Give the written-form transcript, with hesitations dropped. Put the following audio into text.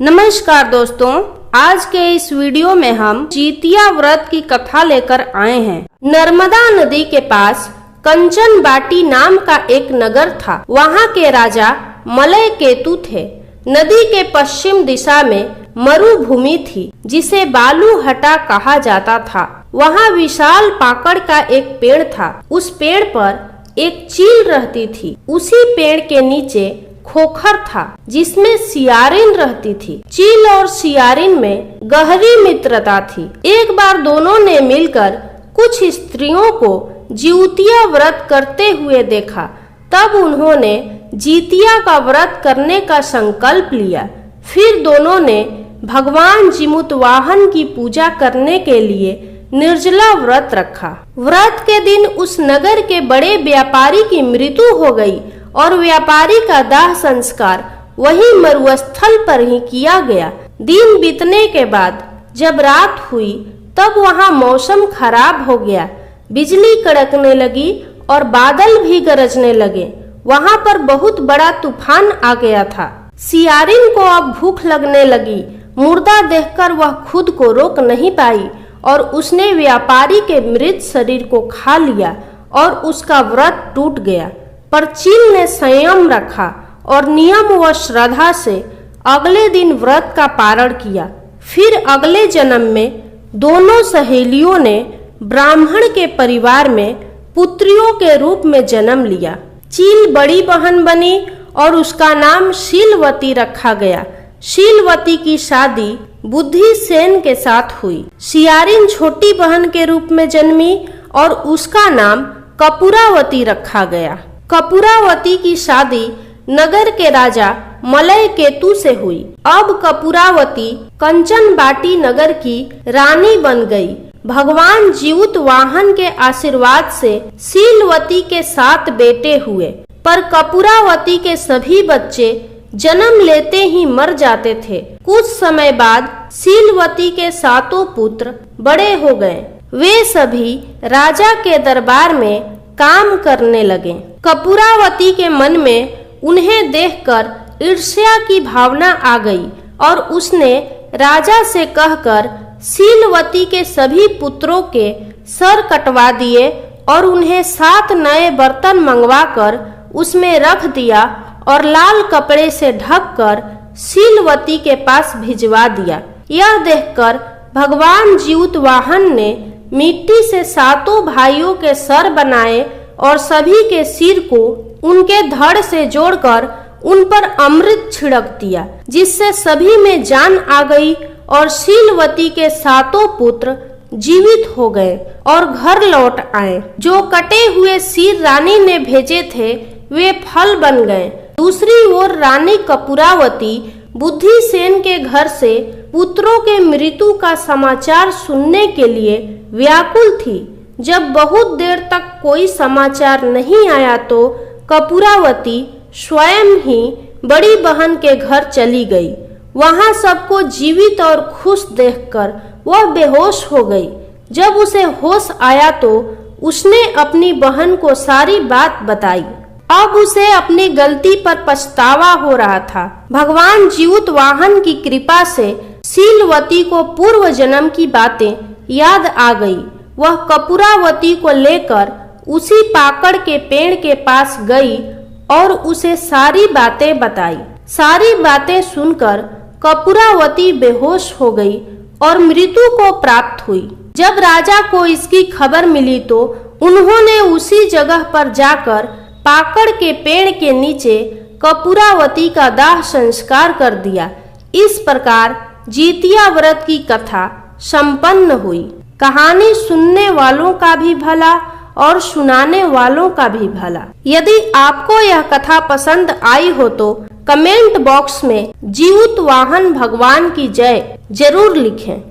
नमस्कार दोस्तों, आज के इस वीडियो में हम जितिया व्रत की कथा लेकर आए हैं। नर्मदा नदी के पास कंचन बाटी नाम का एक नगर था। वहाँ के राजा मलय केतु थे। नदी के पश्चिम दिशा में मरुभूमि थी जिसे बालू हटा कहा जाता था। वहाँ विशाल पाकड़ का एक पेड़ था। उस पेड़ पर एक चील रहती थी। उसी पेड़ के नीचे खोखर था जिसमें सियारिन रहती थी। चील और सियारिन में गहरी मित्रता थी। एक बार दोनों ने मिलकर कुछ स्त्रियों को जिउतिया व्रत करते हुए देखा। तब उन्होंने जितिया का व्रत करने का संकल्प लिया। फिर दोनों ने भगवान जिमुतवाहन की पूजा करने के लिए निर्जला व्रत रखा। व्रत के दिन उस नगर के बड़े व्यापारी की मृत्यु हो गई और व्यापारी का दाह संस्कार वही मरुस्थल पर ही किया गया। दिन बीतने के बाद जब रात हुई तब वहाँ मौसम खराब हो गया। बिजली कड़कने लगी और बादल भी गरजने लगे। वहाँ पर बहुत बड़ा तूफान आ गया था। सियारिन को अब भूख लगने लगी। मुर्दा देखकर वह खुद को रोक नहीं पाई और उसने व्यापारी के मृत शरीर को खा लिया और उसका व्रत टूट गया। पर चील ने संयम रखा और नियम व श्रद्धा से अगले दिन व्रत का पारण किया। फिर अगले जन्म में दोनों सहेलियों ने ब्राह्मण के परिवार में पुत्रियों के रूप में जन्म लिया। चील बड़ी बहन बनी और उसका नाम शीलवती रखा गया। शीलवती की शादी बुद्धिसेन के साथ हुई। सियारिन छोटी बहन के रूप में जन्मी और उसका नाम कपूरावती रखा गया। कपूरावती की शादी नगर के राजा मलय केतु से हुई। अब कपूरावती कंचन बाटी नगर की रानी बन गई। भगवान जिउतवाहन के आशीर्वाद से शीलवती के 7 बेटे हुए, पर कपूरावती के सभी बच्चे जन्म लेते ही मर जाते थे। कुछ समय बाद शीलवती के 7 पुत्र बड़े हो गए। वे सभी राजा के दरबार में काम करने लगे। कपूरावती के मन में उन्हें देखकर ईर्ष्या की भावना आ गई और उसने राजा से कहकर शीलवती के सभी पुत्रों के सर कटवा दिए और उन्हें 7 नए बर्तन मंगवाकर उसमें रख दिया और लाल कपड़े से ढककर शीलवती के पास भिजवा दिया। यह देखकर भगवान जिउतवाहन ने मिट्टी से 7 भाइयों के सर बनाए और सभी के सिर को उनके धड़ से जोड़कर उन पर अमृत छिड़क दिया, जिससे सभी में जान आ गई और शीलवती के 7 पुत्र जीवित हो गए और घर लौट आए। जो कटे हुए सिर रानी ने भेजे थे वे फल बन गए। दूसरी ओर रानी कपूरावती बुद्धिसेन के घर से पुत्रों के मृत्यु का समाचार सुनने के लिए व्याकुल थी। जब बहुत देर तक कोई समाचार नहीं आया तो कपूरावती स्वयं ही बड़ी बहन के घर चली गई। वहां सबको जीवित और खुश देखकर वह बेहोश हो गई। जब उसे होश आया तो उसने अपनी बहन को सारी बात बताई। अब उसे अपनी गलती पर पछतावा हो रहा था। भगवान जिउतवाहन की कृपा से शीलवती को पूर्व जन्म की बातें याद आ गई। वह कपूरावती को लेकर उसी पाकड़ के पेड़ के पास गई और उसे सारी बातें बताई। सारी बातें सुनकर कपूरावती बेहोश हो गई और मृत्यु को प्राप्त हुई। जब राजा को इसकी खबर मिली तो उन्होंने उसी जगह पर जाकर पाकड़ के पेड़ के नीचे कपूरावती का दाह संस्कार कर दिया। इस प्रकार जितिया व्रत की कथा संपन्न हुई। कहानी सुनने वालों का भी भला और सुनाने वालों का भी भला। यदि आपको यह कथा पसंद आई हो तो कमेंट बॉक्स में जिउतवाहन भगवान की जय जरूर लिखें।